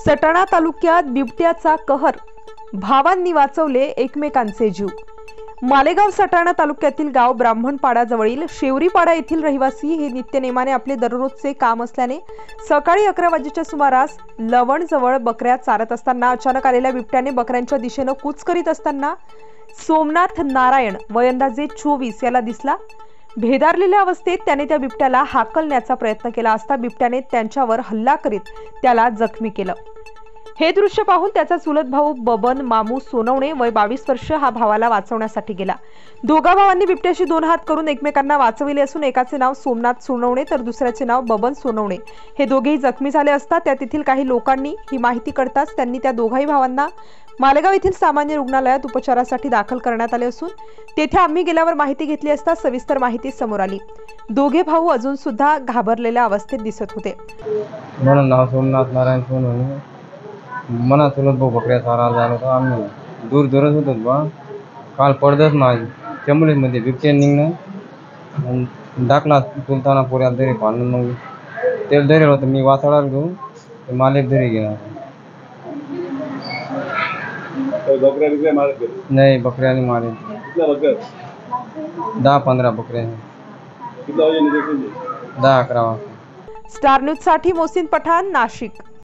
सटाणा तालुक्यात बिबट्याचा कहर, भावांनी वाचवले एकमेकांचे जीव। मालेगाव सटाणा तालुक्यातील गाव ब्राह्मणपाडाजवळील शेवरीपाडा येथील रहिवासी हे नित्यनेमाने आपले दररोजचे काम असल्याने सकाळी 11 वाजेच्या सुमारास लवणजवळ बकऱ्या चारत असताना अचानक आलेल्या बिबट्याने बकऱ्यांच्या दिशेने कूच करीत असताना सोमनाथ नारायण वय अंदाजे 24 याला दिसला। भेदारलेल्या अवस्थेत त्याने त्या बिबट्याला हाकलण्याचा प्रयत्न केला असता बिबट्याने त्यांच्यावर हल्ला करीत त्याला जखमी केलं। हे दृश्य पाहून त्याचा चुलत भाऊ बबन मामू सोनवणे वय 22 वर्ष हा भावाला वाचवण्यासाठी गेला। दोघा भावांनी बिबट्याशी 2 हात करून एकमेकांना वाचविले असून एकाचे नाव सोमनाथ सोनवणे तर दुसऱ्याचे नाव बबन सोनवणे हे दोघेही जखमी झाले असता त्या तेथील काही लोकांनी ही माहिती कळताच त्यांनी त्या दोघाही भावांना मालेगाव येथील सामान्य रुग्णालयात उपचारासाठी दाखल करण्यात आले असून तेथे आम्ही गेल्यावर माहिती घेतली असता सविस्तर माहिती समोर आली। दोघे भाऊ अजून सुद्धा घाबरलेल्या अवस्थेत दिसत होते। म्हणून नाव सोमनाथ नारायण सोनवणे मना चुलत भाऊ बकऱ्या चारायला झालो होतो। आम्ही दूरच होतो बा। काल पडदच नाही चंबलीमध्ये बिबट्या निघणं दाखला चुलताना पोऱ्याला दरी पाडून मग तेल दरी होतं मी वाचवायला घेऊ मालिक दरी घेणार नाही बकऱ्याने मारे 10-15 बकऱ्या 10-11 स्टार न्यूज साठी मोहसिन पठाण, नाशिक।